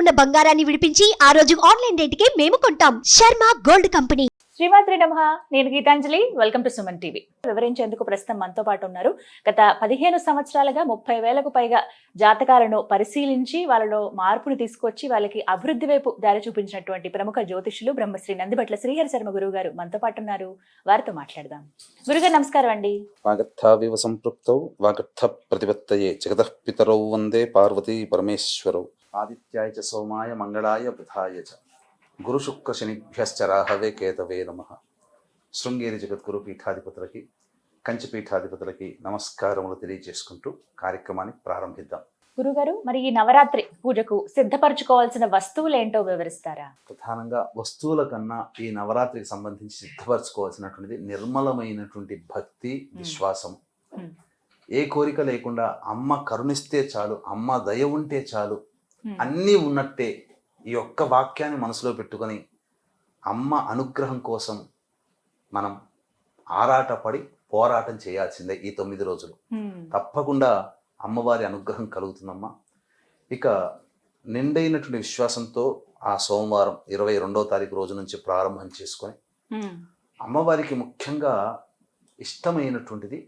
ఉన్న బంగారాన్ని విడిపించి ఆ రోజు ఆన్లైన్ రేటుకే మేము కొంటాం. Sharma gold company. శ్రీమాత్రి నమః. నేను Geetanjali. Welcome to Suman TV. వివరించేందుకు ప్రస్తుతం మనతో పాటు ఉన్నారు. గత 15 సంవత్సరాలుగా 30,000కు పైగా జాతకాలను పరిశీలించి వాళ్ళలో మార్పును తీసుకొచ్చి వాళ్ళకి అభివృద్ధి వైపు దారి చూపించినటువంటి ప్రముఖ జ్యోతిషులు బ్రహ్మశ్రీ నందిబట్ల శ్రీహరి శర్మ గురువు గారు మనతో పాటు ఉన్నారు. వారితో మాట్లాడదాం. గురుగారు నమస్కారం అండి. వాగర్థావివ సంపృక్తౌ వాగర్థ ప్రతిపత్తయే జగతః పితరౌ వందే పార్వతీ పరమేశ్వరౌ ఆదిత్యాయ చ సోమాయ మంగళాయ బుధాయ చ గురు శుక్ర శనిభ్యశ్చ రాహవే కేతవే నమః. శృంగేరి జగద్గురు పీఠాధిపతులకి కంచి పీఠాధిపతులకి నమస్కారములు తెలియజేసుకుంటూ కార్యక్రమాన్ని ప్రారంభిద్దాం. గురుగారు, మరి ఈ నవరాత్రి పూజకు సిద్ధపరచుకోవాల్సిన వస్తువులు ఏంటో వివరిస్తారా? ప్రధానంగా వస్తువుల కన్నా ఈ నవరాత్రికి సంబంధించి సిద్ధపరచుకోవాల్సినటువంటిది నిర్మలమైనటువంటి భక్తి, విశ్వాసం. ఏ కోరిక లేకుండా అమ్మ కరుణిస్తే చాలు, అమ్మ దయ ఉంటే చాలు, అన్నీ ఉన్నట్టే ఈ ఒక్క వాక్యాన్ని మనసులో పెట్టుకొని అమ్మ అనుగ్రహం కోసం మనం ఆరాటపడి పోరాటం చేయాల్సిందే. ఈ 9 రోజులు తప్పకుండా అమ్మవారి అనుగ్రహం కలుగుతుందమ్మా. ఇక నిండైనటువంటి విశ్వాసంతో ఆ సోమవారం 22వ తారీఖు రోజు నుంచి ప్రారంభం చేసుకొని అమ్మవారికి ముఖ్యంగా ఇష్టమైనటువంటిది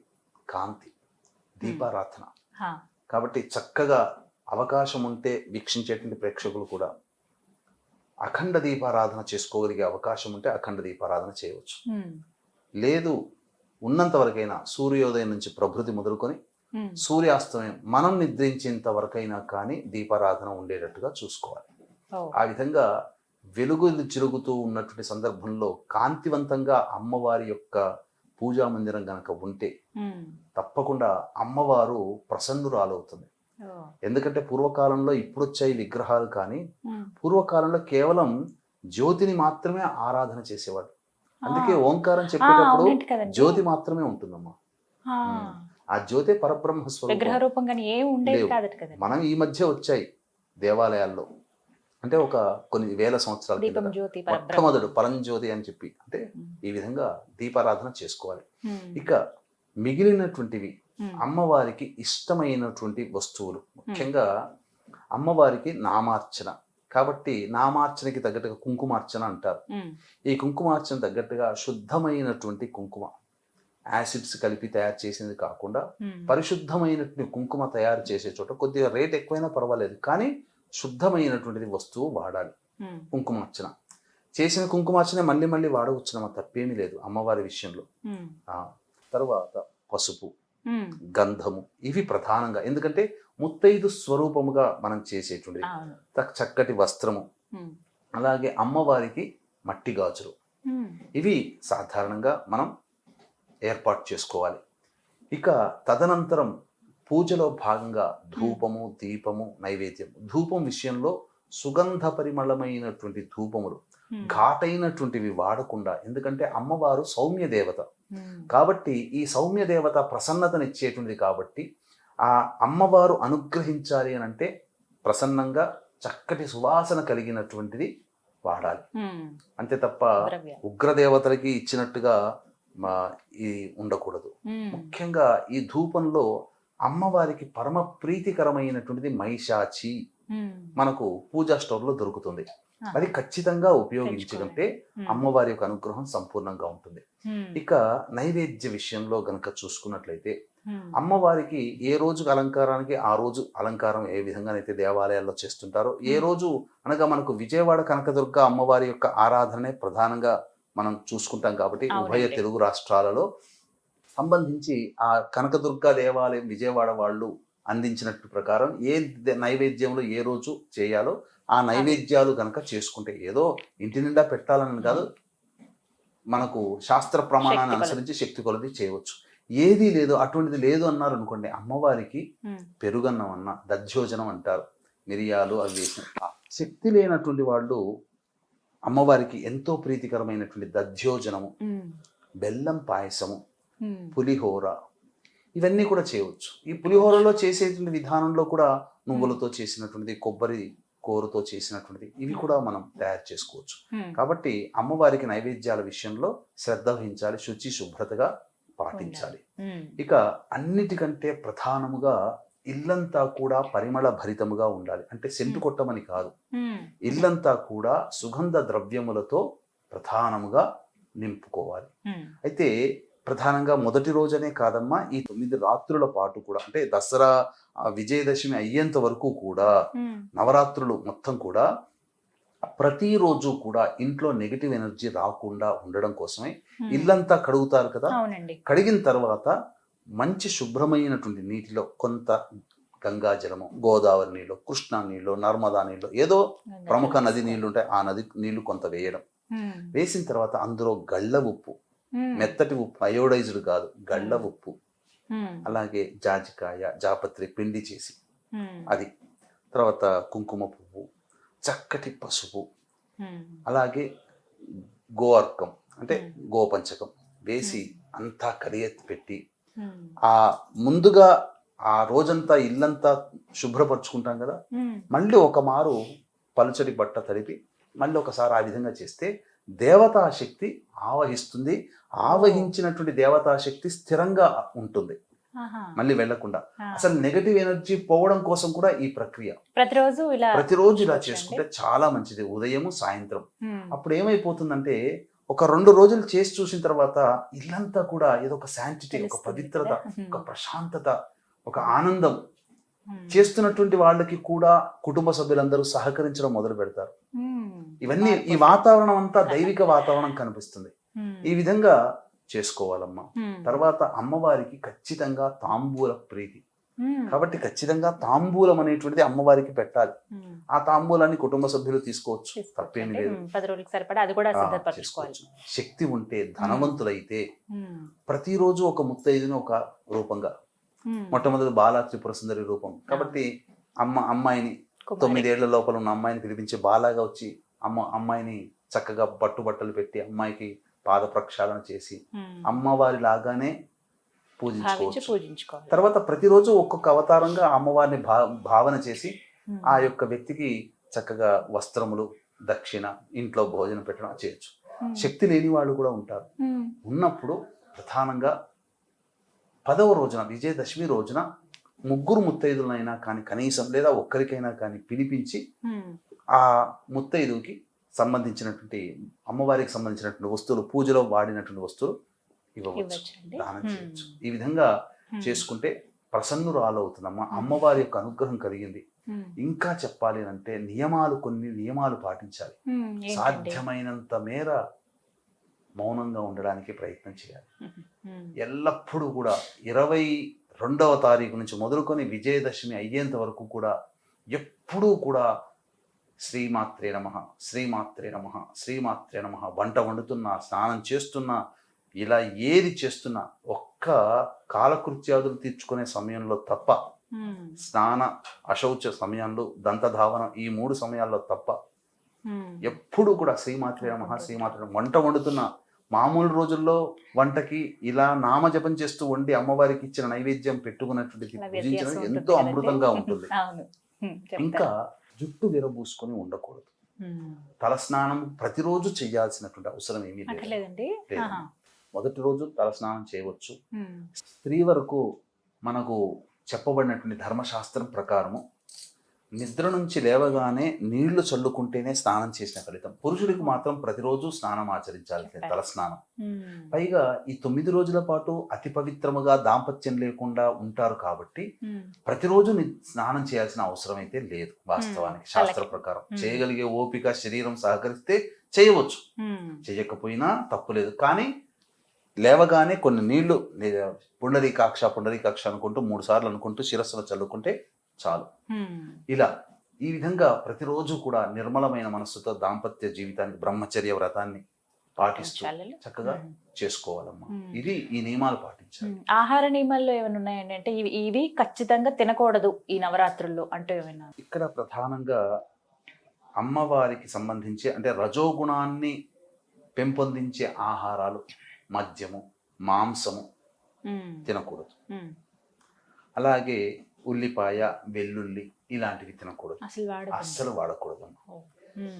కాంతి, దీపారాధన. కాబట్టి చక్కగా అవకాశం ఉంటే వీక్షించేటువంటి ప్రేక్షకులు కూడా అఖండ దీపారాధన చేసుకోగలిగే అవకాశం ఉంటే అఖండ దీపారాధన చేయవచ్చు. లేదు ఉన్నంత వరకైనా సూర్యోదయం నుంచి ప్రభృతి మొదలుకొని సూర్యాస్తమయం మనం నిద్రించేంత వరకైనా కానీ దీపారాధన ఉండేటట్టుగా చూసుకోవాలి. ఆ విధంగా వెలుగులు చిరుగుతూ ఉన్నటువంటి సందర్భంలో కాంతివంతంగా అమ్మవారి యొక్క పూజా మందిరం గనక ఉంటే తప్పకుండా అమ్మవారు ప్రసన్నురాలవుతుంది. ఎందుకంటే పూర్వకాలంలో ఇప్పుడు వచ్చాయి విగ్రహాలు, కానీ పూర్వకాలంలో కేవలం జ్యోతిని మాత్రమే ఆరాధన చేసేవాడు. అందుకే ఓంకారం చెప్పేటప్పుడు జ్యోతి మాత్రమే ఉంటుందమ్మా. ఆ జ్యోతి పరబ్రహ్మ స్వరూపం. మనం ఈ మధ్య వచ్చాయి దేవాలయాల్లో, అంటే ఒక కొన్ని వేల సంవత్సరాల మొట్టమొదటి పరంజ్యోతి అని చెప్పి, అంటే ఈ విధంగా దీపారాధన చేసుకోవాలి. ఇక మిగిలినటువంటివి అమ్మవారికి ఇష్టమైనటువంటి వస్తువులు, ముఖ్యంగా అమ్మవారికి నామార్చన. కాబట్టి నామార్చనకి తగ్గట్టుగా కుంకుమార్చన అంటారు. ఈ కుంకుమార్చన తగ్గట్టుగా శుద్ధమైనటువంటి కుంకుమ, యాసిడ్స్ కలిపి తయారు చేసింది కాకుండా పరిశుద్ధమైనటువంటి కుంకుమ తయారు చేసే చోట కొద్దిగా రేట్ ఎక్కువైనా పర్వాలేదు, కానీ శుద్ధమైనటువంటిది వస్తువు వాడాలి. కుంకుమార్చన చేసిన కుంకుమార్చనే మళ్ళీ మళ్ళీ వాడవచ్చునమ్మా, తప్పేమీ లేదు అమ్మవారి విషయంలో. తరువాత పసుపు, గంధము, ఇవి ప్రధానంగా. ఎందుకంటే ముత్తైదు స్వరూపముగా మనం చేసేటువంటిది. చక్కటి వస్త్రము, అలాగే అమ్మవారికి మట్టి గాజులు, ఇవి సాధారణంగా మనం ఏర్పాటు చేసుకోవాలి. ఇక తదనంతరం పూజలో భాగంగా ధూపము, దీపము, నైవేద్యం. ధూపం విషయంలో సుగంధ పరిమళమైనటువంటి ధూపములు, ఘాటైనటువంటివి వాడకుండా. ఎందుకంటే అమ్మవారు సౌమ్య దేవత కాబట్టి, ఈ సౌమ్య దేవత ప్రసన్నతనిచ్చేటువంటిది కాబట్టి ఆ అమ్మవారు అనుగ్రహించాలి అని అంటే ప్రసన్నంగా చక్కటి సువాసన కలిగినటువంటిది వాడాలి. అంతే తప్ప ఉగ్రదేవతలకి ఇచ్చినట్టుగా ఈ ఉండకూడదు. ముఖ్యంగా ఈ ధూపంలో అమ్మవారికి పరమ ప్రీతికరమైనటువంటిది మైషాచి మనకు పూజా స్టోర్లో దొరుకుతుంది. అది ఖచ్చితంగా ఉపయోగించుకుంటే అమ్మవారి యొక్క అనుగ్రహం సంపూర్ణంగా ఉంటుంది. ఇక నైవేద్య విషయంలో గనక చూసుకున్నట్లయితే అమ్మవారికి ఏ రోజు అలంకారానికి ఆ రోజు అలంకారం ఏ విధంగానైతే దేవాలయాల్లో చేస్తుంటారో, ఏ రోజు అనగా మనకు విజయవాడ కనకదుర్గ అమ్మవారి యొక్క ఆరాధనే ప్రధానంగా మనం చూసుకుంటాం. కాబట్టి ఉభయ తెలుగు రాష్ట్రాలలో సంబంధించి ఆ కనకదుర్గ దేవాలయం విజయవాడ వాళ్ళు అందించినట్టు ప్రకారం ఏ నైవేద్యంలో ఏ రోజు చేయాలో ఆ నైవేద్యాలు కనుక చేసుకుంటే, ఏదో ఇంటి నిండా పెట్టాలని కాదు, మనకు శాస్త్ర ప్రమాణాన్ని అనుసరించి శక్తి కొలది చేయవచ్చు. ఏది లేదు, అటువంటిది లేదు అన్నారు అనుకోండి, అమ్మవారికి పెరుగన్నం అన్న, దధ్యోజనం అంటారు, మిరియాలు అవి వేసిన. శక్తి లేనటువంటి వాళ్ళు అమ్మవారికి ఎంతో ప్రీతికరమైనటువంటి దధ్యోజనము, బెల్లం పాయసము, పులిహోర, ఇవన్నీ కూడా చేయవచ్చు. ఈ పులిహోరలో చేసేటువంటి విధానంలో కూడా నువ్వులతో చేసినటువంటిది, కొబ్బరి కోరుతో చేసినటువంటిది, ఇవి కూడా మనం తయారు చేసుకోవచ్చు. కాబట్టి అమ్మవారికి నైవేద్యాల విషయంలో శ్రద్ధ వహించాలి, శుచి శుభ్రతగా పాటించాలి. ఇక అన్నిటికంటే ప్రధానముగా ఇల్లంతా కూడా పరిమళ భరితముగా ఉండాలి. అంటే సెంటు కొట్టమని కాదు, ఇల్లంతా కూడా సుగంధ ద్రవ్యములతో ప్రధానముగా నింపుకోవాలి. అయితే ప్రధానంగా మొదటి రోజనే కాదమ్మా, ఈ 9 రాత్రుల పాటు కూడా, అంటే దసరా విజయదశమి అయ్యేంత వరకు కూడా, నవరాత్రులు మొత్తం కూడా ప్రతిరోజు కూడా ఇంట్లో నెగిటివ్ ఎనర్జీ రాకుండా ఉండడం కోసమే ఇల్లంతా కడుగుతారు కదా. కడిగిన తర్వాత మంచి శుభ్రమైనటువంటి నీటిలో కొంత గంగా జలము, గోదావరి నీళ్ళు, కృష్ణా నీళ్ళు, నర్మదా నీళ్ళు, ఏదో ప్రముఖ నది నీళ్లు ఉంటాయి, ఆ నది నీళ్లు కొంత వేయడం. వేసిన తర్వాత అందులో గళ్ళ ఉప్పు, మెత్తటి ఉప్పు, అయోడైజ్డ్ కాదు, గళ్ళ ఉప్పు, అలాగే జాజికాయ, జాపత్రి పిండి చేసి అది, తర్వాత కుంకుమ పువ్వు, చక్కటి పసుపు, అలాగే గోఅర్కం అంటే గోపంచకం వేసి అంతా కడియెత్తి పెట్టి, ఆ ముందుగా ఆ రోజంతా ఇల్లంతా శుభ్రపరుచుకుంటాం కదా, మళ్ళీ ఒక మారు పలుచటి బట్ట తడిపి మళ్ళీ ఒకసారి ఆ విధంగా చేస్తే దేవతా శక్తి ఆవహిస్తుంది. ఆవహించినటువంటి దేవతా శక్తి స్థిరంగా ఉంటుంది, మళ్ళీ వెళ్లకుండా. అసలు నెగటివ్ ఎనర్జీ పోవడం కోసం కూడా ఈ ప్రక్రియ ప్రతిరోజు ఇలా చేసుకుంటే చాలా మంచిది, ఉదయము సాయంత్రం. అప్పుడు ఏమైపోతుందంటే ఒక 2 రోజులు చేసి చూసిన తర్వాత ఇల్లంతా కూడా ఏదో ఒక శాంటిటీ, ఒక పవిత్రత, ఒక ప్రశాంతత, ఒక ఆనందం. చేస్తున్నటువంటి వాళ్ళకి కూడా కుటుంబ సభ్యులందరూ సహకరించడం మొదలు పెడతారు. ఇవన్నీ ఈ వాతావరణం అంతా దైవిక వాతావరణం కనిపిస్తుంది. ఈ విధంగా చేసుకోవాలమ్మా. తర్వాత అమ్మవారికి ఖచ్చితంగా తాంబూల ప్రీతి కాబట్టి ఖచ్చితంగా తాంబూలం అనేటువంటిది అమ్మవారికి పెట్టాలి. ఆ తాంబూలాన్ని కుటుంబ సభ్యులు తీసుకోవచ్చు, తప్పేమీ లేదు. 10 రోజులకు సరిపడా అది కూడా సిద్ధపరచుకోవాలి. శక్తి ఉంటే, ధనవంతులైతే ప్రతిరోజు ఒక ముత్తైదుని ఒక రూపంగా, మొట్టమొదటి బాలా త్రిపుర సుందరి రూపం కాబట్టి అమ్మాయిని 9 ఏళ్ల లోపల ఉన్న అమ్మాయిని పిలిపించి బాలాగా వచ్చి అమ్మాయిని చక్కగా బట్టలు పెట్టి అమ్మాయికి పాద ప్రక్షాళన చేసి అమ్మవారి లాగానే పూజించుకోవచ్చు. తర్వాత ప్రతిరోజు ఒక్కొక్క అవతారంగా అమ్మవారిని భావన చేసి ఆ యొక్క వ్యక్తికి చక్కగా వస్త్రములు, దక్షిణ, ఇంట్లో భోజనం పెట్టడం చేయొచ్చు. శక్తి లేని వాళ్ళు కూడా ఉంటారు. ఉన్నప్పుడు ప్రధానంగా 10వ రోజున, విజయదశమి రోజున 3 ముత్తైదులైనా కానీ కనీసం, లేదా ఒక్కరికైనా కానీ పిలిపించి ఆ ముత్తైదుకి సంబంధించినటువంటి, అమ్మవారికి సంబంధించినటువంటి వస్తువులు, పూజలో వాడినటువంటి వస్తువులు ఇవ్వవచ్చు, దానం చేయవచ్చు. ఈ విధంగా చేసుకుంటే ప్రసన్నురాలు అవుతుందమ్మా. అమ్మవారి యొక్క అనుగ్రహం కలిగింది. ఇంకా చెప్పాలి అంటే కొన్ని నియమాలు పాటించాలి. సాధ్యమైనంత మేర మౌనంగా ఉండడానికి ప్రయత్నం చేయాలి. ఎల్లప్పుడూ కూడా 22వ తారీఖు నుంచి మొదలుకొని విజయదశమి అయ్యేంత వరకు కూడా ఎప్పుడూ కూడా శ్రీమాత్రే నమః, శ్రీమాత్రే నమః, శ్రీమాత్రే నమః, వంట వండుతున్నా, స్నానం చేస్తున్నా, ఇలా ఏది చేస్తున్నా, ఒక్క కాలకృత్యాదులు తీర్చుకునే సమయంలో తప్ప, స్నాన అశౌచ సమయంలో, దంతధావన, ఈ 3 సమయాల్లో తప్ప ఎప్పుడు కూడా శ్రీమాత్రే నమః, శ్రీమాత్రే నమః. వంట వండుతున్నా, మామూలు రోజుల్లో వంటకి ఇలా నామజపం చేస్తూ వండి అమ్మవారికి ఇచ్చిన నైవేద్యం పెట్టుకున్నటువంటి పూజించడం ఎంతో అమృతంగా ఉంటుంది. ఇంకా జుట్టు విరబూసుకొని ఉండకూడదు. తలస్నానం ప్రతిరోజు చేయాల్సినటువంటి అవసరం ఏమీ లేదు. మొదటి రోజు తలస్నానం చేయవచ్చు. స్త్రీ వరకు మనకు చెప్పబడినటువంటి ధర్మశాస్త్రం ప్రకారము నిద్ర నుంచి లేవగానే నీళ్లు చల్లుకుంటేనే స్నానం చేసిన ఫలితం. పురుషుడికి మాత్రం ప్రతిరోజు స్నానం ఆచరించాలి, తలస్నానం. పైగా ఈ 9 రోజుల పాటు అతి పవిత్రముగా దాంపత్యం లేకుండా ఉంటారు కాబట్టి ప్రతిరోజు స్నానం చేయాల్సిన అవసరం అయితే లేదు. వాస్తవానికి శాస్త్ర ప్రకారం చేయగలిగే ఓపిక, శరీరం సహకరిస్తే చేయవచ్చు, చేయకపోయినా తప్పులేదు. కానీ లేవగానే కొన్ని నీళ్లు, పుండరీకాక్ష అనుకుంటూ 3 సార్లు అనుకుంటూ శిరస్సులో చల్లుకుంటే చాలు. ఇలా ఈ విధంగా ప్రతిరోజు కూడా నిర్మలమైన మనస్సుతో దాంపత్య జీవితానికి, బ్రహ్మచర్య వ్రతాన్ని పాటిస్తూ చక్కగా చేసుకోవాలమ్మా. ఇది ఈ నియమాలు పాటించాలి. ఆహార నియమాల్లో ఏమైనా ఉన్నాయండి? అంటే ఇవి ఖచ్చితంగా తినకూడదు ఈ నవరాత్రుల్లో అంటే ఏమైనా? ఇక్కడ ప్రధానంగా అమ్మవారికి సంబంధించి, అంటే రజోగుణాన్ని పెంపొందించే ఆహారాలు, మద్యము, మాంసము తినకూడదు. అలాగే ఉల్లిపాయ, వెల్లుల్లి ఇలాంటివి తినకూడదు, అస్సలు వాడకూడదు.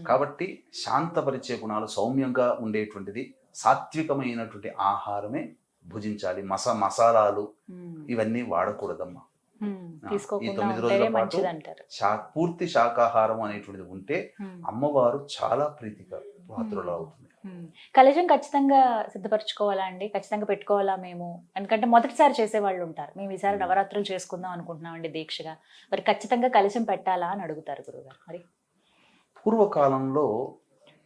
కాబట్టి శాంతపరిచే గుణాలు, సౌమ్యంగా ఉండేటువంటిది, సాత్వికమైనటువంటి ఆహారమే భుజించాలి. మసాలాలు ఇవన్నీ వాడకూడదమ్మా. ఈ తీసుకోకుండా 9 రోజుల ఉంటేనే పాటు మంచిది అంటారు. పూర్తి శాకాహారం అనేటువంటిది ఉంటే అమ్మవారు చాలా ప్రీతిగా పాత్రలు అవుతుంది. కలశం ఖచ్చితంగా సిద్ధపరచుకోవాలా అండి? ఖచ్చితంగా పెట్టుకోవాలా మేము? ఎందుకంటే మొదటిసారి చేసే వాళ్ళు ఉంటారు. మేము ఈసారి నవరాత్రులు చేసుకుందాం అనుకుంటున్నామండి దీక్షగా. మరి ఖచ్చితంగా కలశం పెట్టాలా అని అడుగుతారు గురుగారు. మరి పూర్వకాలంలో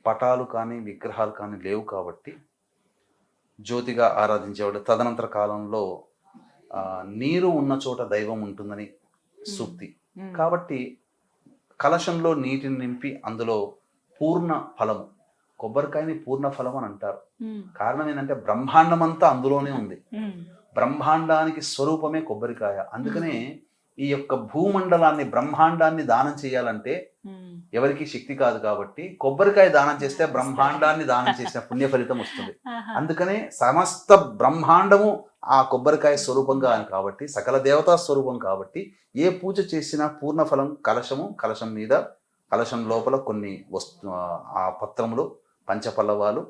పటాలు కానీ విగ్రహాలు కానీ లేవు కాబట్టి జ్యోతిగా ఆరాధించేవాడు. తదనంతర కాలంలో నీరు ఉన్న చోట దైవం ఉంటుందని సూక్తి. కాబట్టి కలశంలో నీటిని నింపి అందులో పూర్ణ ఫలము, కొబ్బరికాయని పూర్ణ ఫలం అని అంటారు. కారణం ఏంటంటే బ్రహ్మాండం అంతా అందులోనే ఉంది. బ్రహ్మాండానికి స్వరూపమే కొబ్బరికాయ. అందుకనే ఈ యొక్క భూమండలాన్ని బ్రహ్మాండాన్ని దానం చేయాలంటే ఎవరికి శక్తి కాదు కాబట్టి కొబ్బరికాయ దానం చేస్తే బ్రహ్మాండాన్ని దానం చేసిన పుణ్య ఫలితం వస్తుంది. అందుకనే సమస్త బ్రహ్మాండము ఆ కొబ్బరికాయ స్వరూపంగా అని కాబట్టి సకల దేవతా స్వరూపం కాబట్టి ఏ పూజ చేసినా పూర్ణ ఫలం కలశము, కలశం మీద కలశం లోపల కొన్ని ఆ పత్రములు, పంచపల్లవాలు,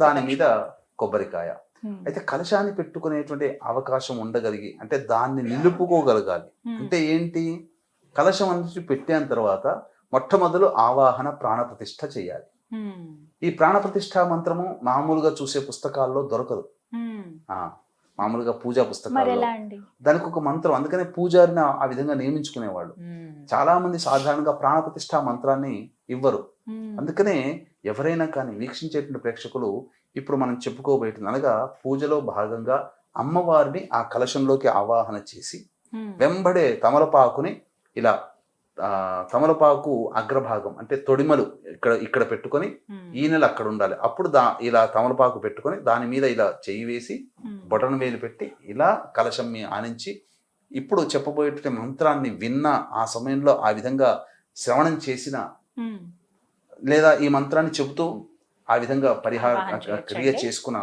దాని మీద కొబ్బరికాయ. అయితే కలశాన్ని పెట్టుకునేటువంటి అవకాశం ఉండగలిగి అంటే దాన్ని నిలుపుకోగలగాలి. అంటే ఏంటి, కలశం అనేది పెట్టిన తర్వాత మొట్టమొదలు ఆవాహన ప్రాణప్రతిష్ఠ చేయాలి. ఈ ప్రాణప్రతిష్ఠ మంత్రము మామూలుగా చూసే పుస్తకాల్లో దొరకదు. మామూలుగా పూజా పుస్తకాల్లో దానికి ఒక మంత్రం, అందుకనే పూజారిని ఆ విధంగా నియమించుకునేవాళ్ళు. చాలా మంది సాధారణంగా ప్రాణప్రతిష్ఠ మంత్రాన్ని ఇవ్వరు. అందుకనే ఎవరైనా కానీ వీక్షించేటువంటి ప్రేక్షకులు ఇప్పుడు మనం చెప్పుకోబోయేది అనగా పూజలో భాగంగా అమ్మవారిని ఆ కలశంలోకి ఆవాహన చేసి వెంబడే తమలపాకుని ఇలా తమలపాకు అగ్రభాగం అంటే తొడిమలు ఇక్కడ పెట్టుకొని ఈనెలు అక్కడ ఉండాలి. అప్పుడు ఇలా తమలపాకు పెట్టుకొని దాని మీద ఇలా చెయ్యి వేసి బొటన వేలు పెట్టి ఇలా కలశం ఆనించి ఇప్పుడు చెప్పబోయేటువంటి మంత్రాన్ని విన్న ఆ సమయంలో ఆ విధంగా శ్రవణం చేసిన లేదా ఈ మంత్రాన్ని చెబుతూ ఆ విధంగా క్రియ చేసుకున్న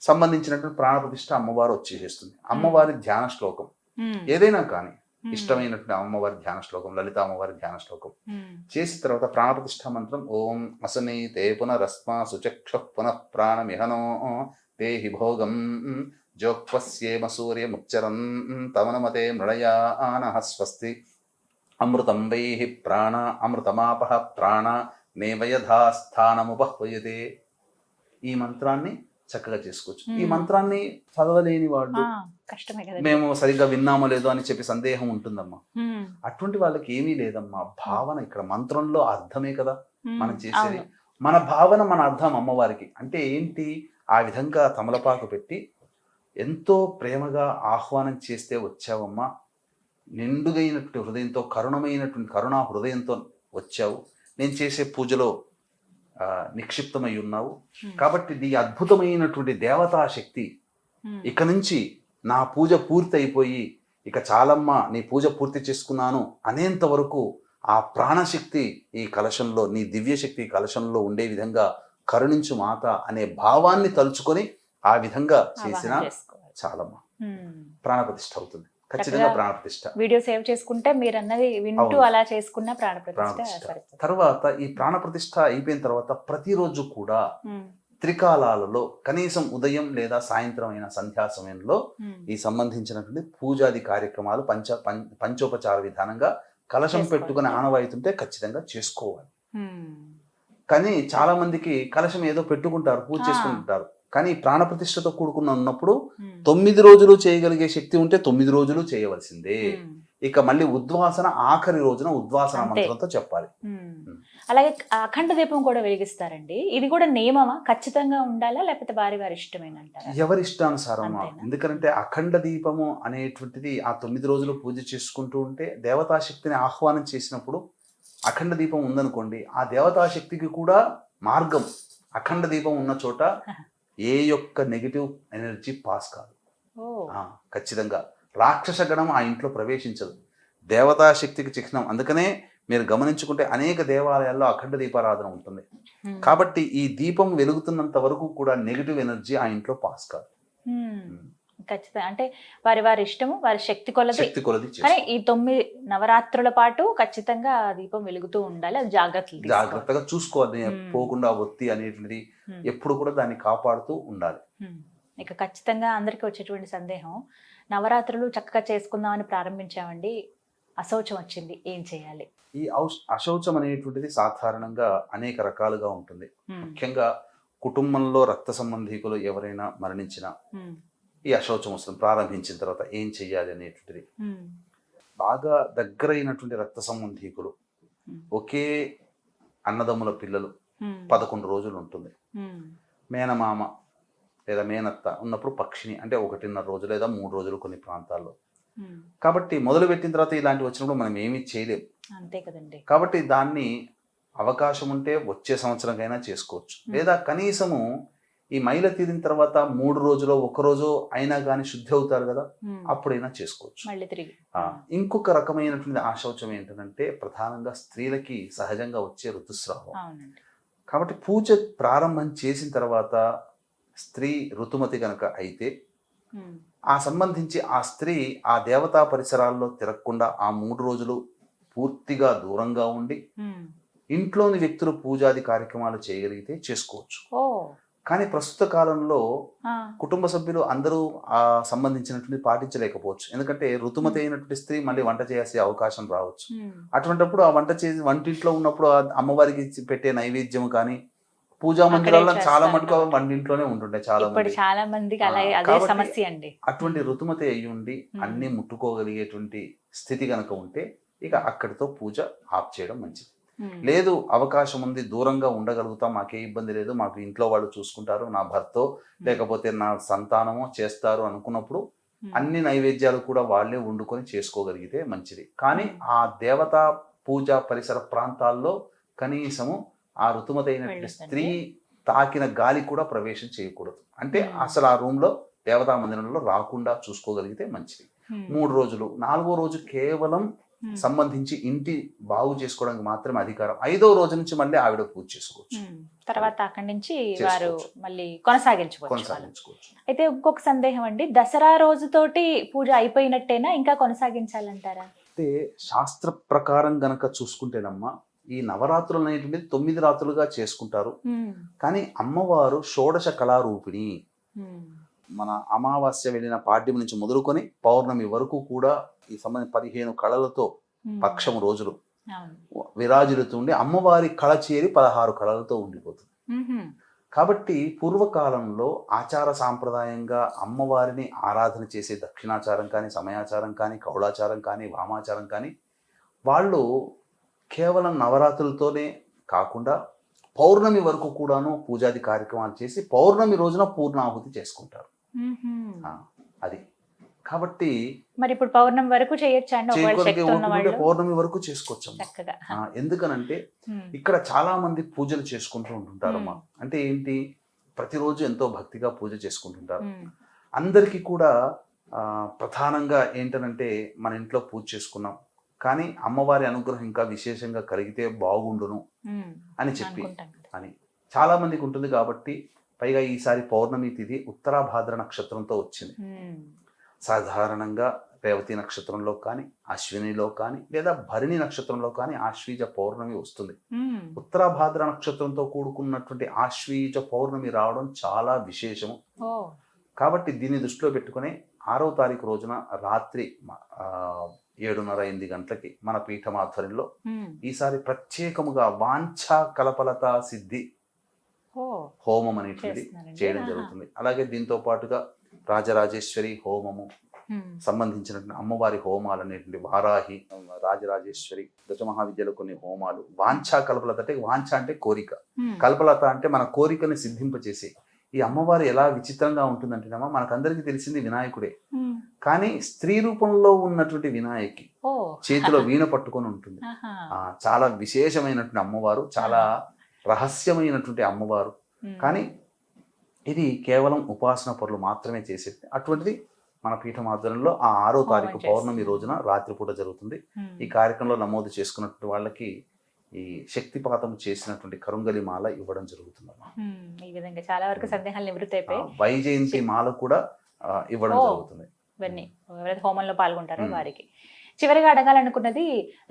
సంబంధించినటువంటి ప్రాణప్రతిష్ఠ అమ్మవారు వచ్చేసేస్తుంది. అమ్మవారి ధ్యాన శ్లోకం ఏదైనా కానీ ఇష్టమైనటువంటి అమ్మవారి ధ్యాన శ్లోకం, లలిత అమ్మవారి ధ్యాన శ్లోకం చేసిన తర్వాత ప్రాణప్రతిష్ఠ మంత్రం ఓం అసనీ తే పునరస్మా సుచక్షు పునః ప్రాణమిహనో దేహి భోగం జోక్వస్యేమ సూర్యముచ్చరం తమనమతే మృళయానః స్వస్తి అమృతం వైః ప్రాణ అమృతమాపః ప్రాణ నేవయథాస్థానముపహ్వయతే. ఈ మంత్రాన్ని చక్కగా చేసుకోవచ్చు. ఈ మంత్రాన్ని చదవలేని వాళ్ళు మేము సరిగ్గా విన్నామో లేదో అని చెప్పి సందేహం ఉంటుందమ్మా. అటువంటి వాళ్ళకి ఏమీ లేదమ్మా. భావన ఇక్కడ మంత్రంలో అర్థమే కదా మనం చేసేది. మన భావన మన అర్థం అమ్మవారికి అంటే ఏంటి, ఆ విధంగా తమలపాకు పెట్టి ఎంతో ప్రేమగా ఆహ్వానం చేస్తే వచ్చావమ్మా, నిండుగైనటువంటి హృదయంతో కరుణా హృదయంతో వచ్చావు, నేను చేసే పూజలో నిక్షిప్తమై ఉన్నావు కాబట్టి నీ అద్భుతమైనటువంటి దేవతా శక్తి ఇక నుంచి నా పూజ పూర్తి అయిపోయి ఇక చాలమ్మా నీ పూజ పూర్తి చేసుకున్నాను అనేంత వరకు ఆ ప్రాణశక్తి ఈ కలశంలో, నీ దివ్యశక్తి కలశంలో ఉండే విధంగా కరుణించు మాత అనే భావాన్ని తలుచుకొని ఆ విధంగా చేసినా చాలమ్మా ప్రాణప్రతిష్ఠ అవుతుంది. ఖచ్చితంగా ప్రాణప్రతిష్ఠ. వీడియో సేవ్ చేసుకుంటే మీరు అన్నది వింటూ అలా చేసుకున్న ప్రాణప్రతిష్ఠ. తర్వాత ఈ ప్రాణప్రతిష్ఠ అయిపోయిన తర్వాత ప్రతిరోజు కూడా త్రికాలాలలో కనీసం ఉదయం లేదా సాయంత్రం అయిన సంధ్యా సమయంలో ఈ సంబంధించినటువంటి పూజాది కార్యక్రమాలు పంచోపచార విధానంగా కలశం పెట్టుకుని ఆనవాయితుంటే ఖచ్చితంగా చేసుకోవాలి. కానీ చాలా మందికి కలశం ఏదో పెట్టుకుంటారు, పూజ చేసుకుంటారు. కానీ ప్రాణప్రతిష్ఠతో ఉన్నప్పుడు 9 రోజులు చేయగలిగే శక్తి ఉంటే 9 రోజులు చేయవలసిందే. ఇక మళ్ళీ ఉద్వాసన ఆఖరి రోజున ఉద్వాసన మంత్రంతో చెప్పాలి. అలాగే అఖండ దీపం కూడా వెలిగిస్తారండి. ఇది కూడా నియమమా, ఖచ్చితంగా ఉండాలా లేకపోతే వారి ఇష్టమేనంటారా? ఎవరి ఇష్టానుసారం. ఎందుకంటే అఖండ దీపము అనేటువంటిది ఆ 9 రోజులు పూజ చేసుకుంటూ ఉంటే దేవతాశక్తిని ఆహ్వానం చేసినప్పుడు అఖండ దీపం ఉందనుకోండి, ఆ దేవతాశక్తికి కూడా మార్గం అఖండ దీపం ఉన్న చోట ఏ యొక్క నెగిటివ్ ఎనర్జీ పాస్ కాదు. ఖచ్చితంగా రాక్షస గణం ఆ ఇంట్లో ప్రవేశించదు. దేవతాశక్తికి చిహ్నం. అందుకనే మీరు గమనించుకుంటే అనేక దేవాలయాల్లో అఖండ దీపారాధన ఉంటుంది. కాబట్టి ఈ దీపం వెలుగుతున్నంత వరకు కూడా నెగిటివ్ ఎనర్జీ ఆ ఇంట్లో పాస్ కాదు. ఖచ్చితంగా అంటే వారి ఇష్టము, వారి శక్తి కొలది. కానీ ఈ 9 నవరాత్రుల పాటు ఖచ్చితంగా దీపం వెలుగుతూ ఉండాలి. అది జాగ్రత్తగా చూసుకోవాలి. పోకుండా ఒత్తి అనేటువంటిది ఎప్పుడు కూడా దాన్ని కాపాడుతూ ఉండాలి. ఇక ఖచ్చితంగా అందరికీ వచ్చేటువంటి సందేహం, నవరాత్రులు చక్కగా చేసుకుందామని ప్రారంభించామండి, అశౌచం వచ్చింది, ఏం చేయాలి? ఈ అశౌచం అనేటువంటిది సాధారణంగా అనేక రకాలుగా ఉంటుంది. ముఖ్యంగా కుటుంబంలో రక్త సంబంధీకులు ఎవరైనా మరణించినా ఈ అశౌచం వస్తుంది. ప్రారంభించిన తర్వాత ఏం చెయ్యాలి అనేటువంటిది. బాగా దగ్గరైనటువంటి రక్త సంబంధీకులు, ఒకే అన్నదమ్ముల పిల్లలు 11 రోజులు ఉంటుంది. మేనమామ లేదా మేనత్త ఉన్నప్పుడు పక్షిని అంటే 1.5 రోజులు లేదా 3 రోజులు కొన్ని ప్రాంతాల్లో. కాబట్టి మొదలు పెట్టిన తర్వాత ఇలాంటివి వచ్చినప్పుడు మనం ఏమీ చేయలేం. అంతే కదండి. కాబట్టి దాన్ని అవకాశం ఉంటే వచ్చే సంవత్సరంకైనా చేసుకోవచ్చు. లేదా కనీసము ఈ మైల తీరిన తర్వాత 3 రోజులో 1 రోజు అయినా కానీ శుద్ధి అవుతారు కదా, అప్పుడైనా చేసుకోవచ్చు. మళ్ళీ తిరిగి ఇంకొక రకమైనటువంటి ఆశౌచం ఏంటంటే ప్రధానంగా స్త్రీలకి సహజంగా వచ్చే ఋతుస్రావం. కాబట్టి పూజ ప్రారంభం చేసిన తర్వాత స్త్రీ ఋతుమతి కనుక అయితే ఆ సంబంధించి ఆ స్త్రీ ఆ దేవతా పరిసరాల్లో తిరగకుండా ఆ 3 రోజులు పూర్తిగా దూరంగా ఉండి ఇంట్లోని వ్యక్తులు పూజాది కార్యక్రమాలు చేయగలిగితే చేసుకోవచ్చు. కానీ ప్రస్తుత కాలంలో కుటుంబ సభ్యులు అందరూ ఆ సంబంధించినటువంటి పాటించలేకపోవచ్చు. ఎందుకంటే ఋతుమతి అయినటువంటి స్త్రీ మళ్ళీ వంట చేసే అవకాశం రావచ్చు. అటువంటిప్పుడు ఆ వంటింట్లో ఉన్నప్పుడు అమ్మవారికి పెట్టే నైవేద్యం కానీ పూజా మందిరాల్లో చాలా మటుకు వంటింట్లోనే ఉంటుంటాయి చాలా మంది. అటువంటి ఋతుమతి అయ్యి ఉండి అన్ని ముట్టుకోగలిగేటువంటి స్థితి కనుక ఉంటే ఇక అక్కడితో పూజ ఆఫ్ చేయడం మంచిది. లేదు అవకాశం ఉంది, దూరంగా ఉండగలుగుతాం, మాకే ఇబ్బంది లేదు, మాకు ఇంట్లో వాళ్ళు చూసుకుంటారు, నా భర్తో లేకపోతే నా సంతానమో చేస్తారు అనుకున్నప్పుడు అన్ని నైవేద్యాలు కూడా వాళ్ళే వండుకొని చేసుకోగలిగితే మంచిది. కానీ ఆ దేవతా పూజా పరిసర ప్రాంతాల్లో కనీసము ఆ ఋతుమతి అయినటువంటి స్త్రీ తాకిన గాలి కూడా ప్రవేశం చేయకూడదు. అంటే అసలు ఆ రూమ్ లో దేవతా మందిరంలో రాకుండా చూసుకోగలిగితే మంచిది. 3 రోజులు, 4వ రోజు కేవలం సంబంధించి ఇంటి బాగు చేసుకోవడానికి మాత్రమే అధికారం. 5వ రోజు నుంచి మళ్ళీ ఆవిడ పూజ చేసుకోవచ్చు. తర్వాత అక్కడి నుంచి వారు మళ్ళీ కొనసాగించుకోవచ్చు. అయితే ఇంకొక సందేహం అండి, దసరా రోజుతోటి పూజ అయిపోయినట్టేనా, ఇంకా కొనసాగించాలంటారా? అంటే శాస్త్ర ప్రకారం గనక చూసుకుంటేనమ్మా ఈ నవరాత్రులు అనేటువంటిది 9 రాత్రులుగా చేసుకుంటారు. కానీ అమ్మవారు షోడశ కళారూపిణి. మన అమావాస్య వెళ్ళిన పాడ్యం నుంచి మొదలుకొని పౌర్ణమి వరకు కూడా ఈ 15 కళలతో పక్షం రోజులు విరాజిల్లుతుండి అమ్మవారి కళ చేరి 16 కళలతో ఉండిపోతుంది. కాబట్టి పూర్వకాలంలో ఆచార సాంప్రదాయంగా అమ్మవారిని ఆరాధన చేసే దక్షిణాచారం కానీ, సమయాచారం కానీ, కౌళాచారం కానీ, వామాచారం కానీ వాళ్ళు కేవలం నవరాత్రులతోనే కాకుండా పౌర్ణమి వరకు కూడాను పూజాది కార్యక్రమాలు చేసి పౌర్ణమి రోజున పూర్ణాహుతి చేసుకుంటారు. అది కాబట్టి మరి ఇప్పుడు పౌర్ణమి వరకు చేయొచ్చు, పౌర్ణమి వరకు చేసుకోవచ్చు. ఎందుకనంటే ఇక్కడ చాలా మంది పూజలు చేసుకుంటూ ఉంటుంటారమ్మా. అంటే ఏంటి, ప్రతిరోజు ఎంతో భక్తిగా పూజ చేసుకుంటుంటారు. అందరికీ కూడా ప్రధానంగా ఏంటనంటే మన ఇంట్లో పూజ చేసుకున్నాం కానీ అమ్మవారి అనుగ్రహం ఇంకా విశేషంగా కలిగితే బాగుండును అని చెప్పి అని చాలా మందికి ఉంటుంది. కాబట్టి పైగా ఈసారి పౌర్ణమి తిథి ఉత్తరాభాద్ర నక్షత్రంతో వచ్చింది. సాధారణంగా రేవతి నక్షత్రంలో కానీ, అశ్వినిలో కానీ, లేదా భరణి నక్షత్రంలో కానీ ఆశ్వీజ పౌర్ణమి వస్తుంది. ఉత్తరాభాద్ర నక్షత్రంతో కూడుకున్నటువంటి ఆశ్వీజ పౌర్ణమి రావడం చాలా విశేషము. కాబట్టి దీన్ని దృష్టిలో పెట్టుకుని 6వ తారీఖు రోజున రాత్రి 7:30-8 గంటలకి మన పీఠం ఆధ్వర్యంలో ఈసారి ప్రత్యేకముగా వాంఛా కలపలత సిద్ధి హోమం అనేటువంటి చేయడం జరుగుతుంది. అలాగే దీంతో పాటుగా రాజరాజేశ్వరి హోమము సంబంధించినటువంటి అమ్మవారి హోమాలు అనేటువంటి వారాహి, రాజరాజేశ్వరి, దశమహావిద్యలో కొన్ని హోమాలు. వాంఛా కల్పలత అంటే వాంఛ అంటే కోరిక, కల్పలత అంటే మన కోరికని సిద్ధింపచేసే. ఈ అమ్మవారు ఎలా విచిత్రంగా ఉంటుందంటేనమ్మా, మనకందరికీ తెలిసింది వినాయకుడే, కానీ స్త్రీ రూపంలో ఉన్నటువంటి వినాయకి చేతిలో వీణ పట్టుకొని ఉంటుంది. చాలా విశేషమైనటువంటి అమ్మవారు, చాలా రహస్యమైనటువంటి అమ్మవారు. కానీ ఇది కేవలం ఉపాసన పరులు మాత్రమే చేసేది. అటువంటిది మన పీఠం ఆధ్వర్యంలో ఆ 6వ తారీఖు పౌర్ణమి రోజున రాత్రిపూట జరుగుతుంది. ఈ కార్యక్రమంలో నమోదు చేసుకున్నటువంటి వాళ్ళకి ఈ శక్తిపాతం చేసినటువంటి కరుంగలి మాల ఇవ్వడం జరుగుతుంది. ఈ విధంగా చాలా వరకు సందేహాలు నివృత్తి అయిపోయి వైజయంతి మాల కూడా ఇవ్వడం జరుగుతుంది. ఇవన్నీ ఎవరైతే హోమంలో పాల్గొంటారో వారికి. చివరిగా అడగాలనుకున్నది,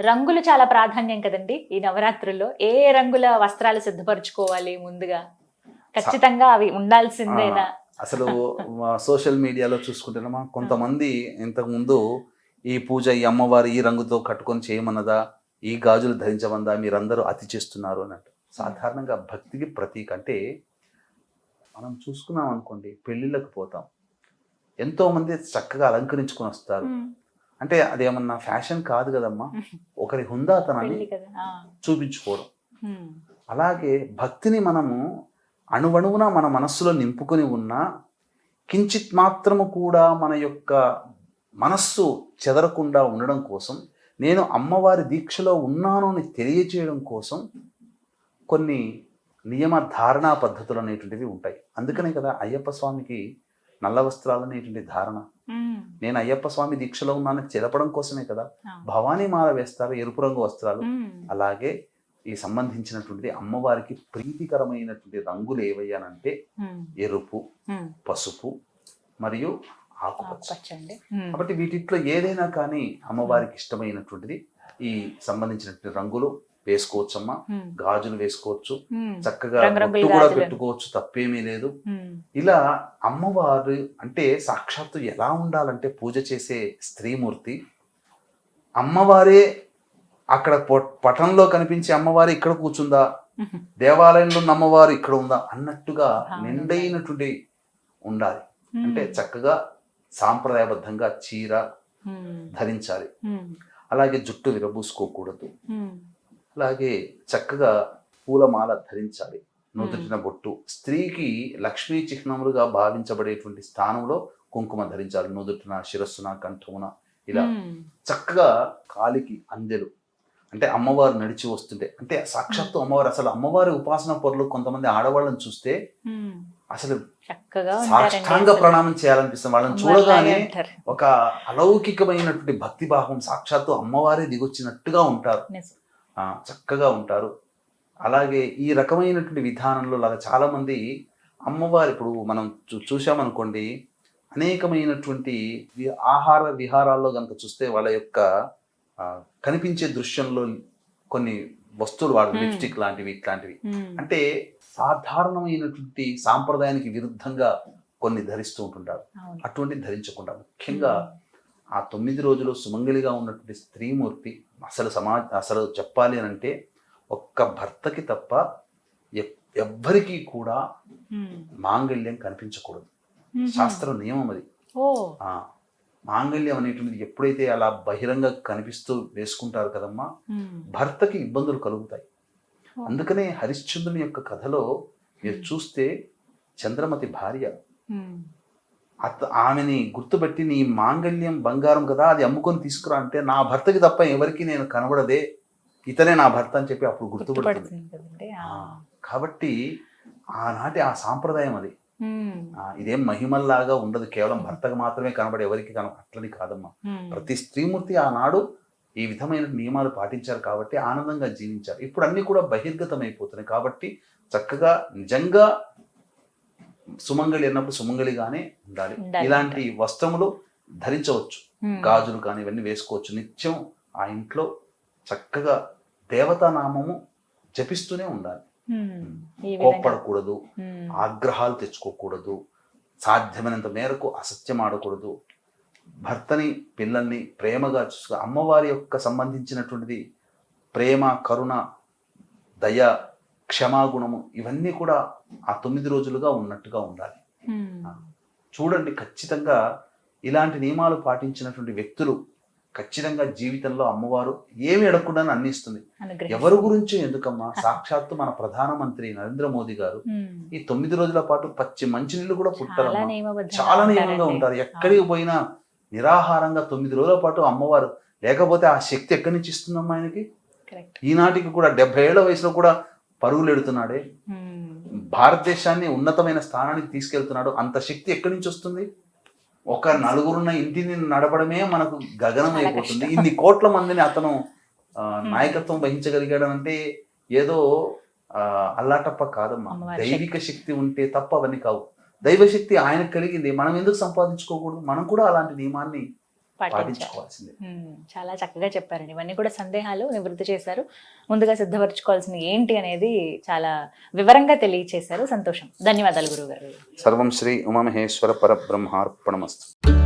రంగులు చాలా ప్రాధాన్యం కదండి ఈ నవరాత్రుల్లో. ఏ రంగుల వస్త్రాలు సిద్ధపరచుకోవాలి ముందుగా? ఖచ్చితంగా అవి ఉండాల్సిందేనా? అసలు సోషల్ మీడియాలో చూసుకుంటేనమ్మా కొంతమంది ఇంతకుముందు ఈ పూజ ఈ అమ్మవారి ఈ రంగుతో కట్టుకొని చేయమన్నదా, ఈ గాజులు ధరించమందా, మీరందరూ అతి చేస్తున్నారు అన్నట్టు. సాధారణంగా భక్తికి ప్రతీక అంటే మనం చూసుకున్నాం అనుకోండి, పెళ్ళిళ్ళకి పోతాం, ఎంతో మంది చక్కగా అలంకరించుకొని వస్తారు. అంటే అదేమన్నా ఫ్యాషన్ కాదు కదమ్మా, ఒకరి హుందాతనాన్ని పెళ్లి కదా. చూపించుకోవడం. అలాగే భక్తిని మనము అణువణువున మన మనస్సులో నింపుకొని ఉన్నా కించిత్ మాత్రము కూడా మన యొక్క మనస్సు చెదరకుండా ఉండడం కోసం, నేను అమ్మవారి దీక్షలో ఉన్నాను అని తెలియజేయడం కోసం కొన్ని నియమ ధారణా పద్ధతులు అనేటువంటివి ఉంటాయి. అందుకనే కదా అయ్యప్ప స్వామికి నల్ల వస్త్రాలు అనేటువంటి ధారణ. నేను అయ్యప్ప స్వామి దీక్షలో ఉన్నానని తెలపడం కోసమే కదా. భవానీ మాల వేస్తారు, ఎరుపు రంగు వస్త్రాలు. అలాగే ఈ సంబంధించినటువంటిది అమ్మవారికి ప్రీతికరమైనటువంటి రంగులు ఏవయ్యానంటే ఎరుపు, పసుపు మరియు ఆకుపచ్చ. కాబట్టి వీటిట్లో ఏదైనా కానీ అమ్మవారికి ఇష్టమైనటువంటిది ఈ సంబంధించినటువంటి రంగులు వేసుకోవచ్చమ్మా. గాజులు వేసుకోవచ్చు, చక్కగా బొట్టు కూడా పెట్టుకోవచ్చు, తప్పేమీ లేదు. ఇలా అమ్మవారు అంటే సాక్షాత్తు ఎలా ఉండాలంటే, పూజ చేసే స్త్రీమూర్తి అమ్మవారే అక్కడ పటంలో కనిపించే అమ్మవారు ఇక్కడ కూర్చుందా, దేవాలయంలో ఉన్న అమ్మవారు ఇక్కడ ఉందా అన్నట్టుగా నిండైనటువంటి ఉండాలి. అంటే చక్కగా సాంప్రదాయబద్ధంగా చీర ధరించాలి. అలాగే జుట్టు విరబూసుకోకూడదు. అలాగే చక్కగా పూలమాల ధరించాలి. నుదుటిన బొట్టు, స్త్రీకి లక్ష్మీ చిహ్నములుగా భావించబడేటువంటి స్థానంలో కుంకుమ ధరించాలి. నుదుటిన, శిరస్సున, కంఠమున ఇలా చక్కగా కాలికి అందెలు, అంటే అమ్మవారు నడిచి వస్తుంటే, అంటే సాక్షాత్తు అమ్మవారు. అసలు అమ్మవారి ఉపాసన పరులు కొంతమంది ఆడవాళ్ళని చూస్తే అసలు సాష్టాంగ ప్రణామం చేయాలనిపిస్తుంది. వాళ్ళని చూడగానే ఒక అలౌకికమైనటువంటి భక్తి భావం, సాక్షాత్తు అమ్మవారే దిగొచ్చినట్టుగా ఉంటారు, చక్కగా ఉంటారు. అలాగే ఈ రకమైనటువంటి విధానంలో లాగా చాలా మంది అమ్మవారు, ఇప్పుడు మనం చూసామనుకోండి, అనేకమైనటువంటి ఆహార విహారాల్లో కనుక చూస్తే వాళ్ళ యొక్క కనిపించే దృశ్యంలో కొన్ని వస్తువులు వాడు, లిప్స్టిక్ లాంటివి ఇట్లాంటివి, అంటే సాధారణమైనటువంటి సాంప్రదాయానికి విరుద్ధంగా కొన్ని ధరిస్తూ ఉంటుంటారు. అటువంటి ధరించకుండా ముఖ్యంగా ఆ 9 రోజులు సుమంగళిగా ఉన్నటువంటి స్త్రీమూర్తి అసలు చెప్పాలి అని అంటే ఒక్క భర్తకి తప్ప ఎవ్వరికీ కూడా మాంగళ్యం కనిపించకూడదు. శాస్త్ర నియమం అది. మాంగళ్యం అనేటువంటిది ఎప్పుడైతే అలా బహిరంగ కనిపిస్తూ వేసుకుంటారు కదమ్మా, భర్తకి ఇబ్బందులు కలుగుతాయి. అందుకనే హరిశ్చంద్రుని యొక్క కథలో మీరు చూస్తే చంద్రమతి భార్య ఆమెని గుర్తుపెట్టి, నీ మాంగళ్యం బంగారం కదా, అది అమ్ముకొని తీసుకురా అంటే, నా భర్తకి తప్ప ఎవరికి నేను కనబడదే, ఇతనే నా భర్త అని చెప్పి అప్పుడు గుర్తుపడుతుంది. కాబట్టి ఆనాటి ఆ సాంప్రదాయం అది. ఇదేం మహిమల్లాగా ఉండదు, కేవలం భర్తకు మాత్రమే కనబడి ఎవరికి అట్లని కాదమ్మా. ప్రతి స్త్రీమూర్తి ఆనాడు ఈ విధమైన నియమాలు పాటించారు కాబట్టి ఆనందంగా జీవించారు. ఇప్పుడు అన్ని కూడా బహిర్గతం అయిపోతున్నాయి కాబట్టి చక్కగా నిజంగా సుమంగళి అన్నప్పుడు సుమంగళిగానే ఉండాలి. ఇలాంటి వస్త్రములు ధరించవచ్చు, గాజులు కానీ ఇవన్నీ వేసుకోవచ్చు. నిత్యం ఆ ఇంట్లో చక్కగా దేవతానామము జపిస్తూనే ఉండాలి. కోప్పడకూడదు, ఆగ్రహాలు తెచ్చుకోకూడదు, సాధ్యమైనంత మేరకు అసత్యం ఆడకూడదు, భర్తని పిల్లల్ని ప్రేమగా చూసుకో. అమ్మవారి యొక్క సంబంధించినటువంటిది ప్రేమ, కరుణ, దయ, క్షమాగుణము ఇవన్నీ కూడా ఆ 9 రోజులుగా ఉన్నట్టుగా ఉండాలి. చూడండి, ఖచ్చితంగా ఇలాంటి నియమాలు పాటించినటువంటి వ్యక్తులు ఖచ్చితంగా జీవితంలో అమ్మవారు ఏమి అడగకుండా అన్ని ఇస్తుంది. ఎవరి గురించి ఎందుకమ్మా, సాక్షాత్తు మన ప్రధానమంత్రి నరేంద్ర మోదీ గారు ఈ 9 రోజుల పాటు పచ్చి మంచినీళ్ళు కూడా పుట్టారమ్మా. చాలా నియమంగా ఉంటారు. ఎక్కడికి పోయినా నిరాహారంగా 9 రోజుల పాటు అమ్మవారు, లేకపోతే ఆ శక్తి ఎక్కడి నుంచి ఇస్తుందమ్మా ఆయనకి? ఈనాటికి కూడా 70 ఏళ్ల వయసులో కూడా పరుగులు ఎడుతున్నాడే, భారతదేశాన్ని ఉన్నతమైన స్థానానికి తీసుకెళ్తున్నాడు. అంత శక్తి ఎక్కడి నుంచి వస్తుంది? ఒక నలుగురున్న ఇంటిని నడపడమే మనకు గగనం అయిపోతుంది. ఇన్ని కోట్ల మందిని అతను నాయకత్వం వహించగలిగాడంటే ఏదో అల్లాటప్ప కాదమ్మా. దైవిక శక్తి ఉంటే తప్ప అవన్నీ కావు. దైవశక్తి ఆయనకు కలిగింది, మనం ఎందుకు సంపాదించుకోకూడదు? మనం కూడా అలాంటి నియమాన్ని పాటించుకోవాల్సిందే. చాలా చక్కగా చెప్పారండి. ఇవన్నీ కూడా సందేహాలు నివృత్తి చేశారు. ముందుగా సిద్ధపరచుకోవాల్సింది ఏంటి అనేది చాలా వివరంగా తెలియచేశారు. సంతోషం. ధన్యవాదాలు గురువుగారు. సర్వం శ్రీ ఉమామహేశ్వర పరబ్రహ్మార్పణమస్తు.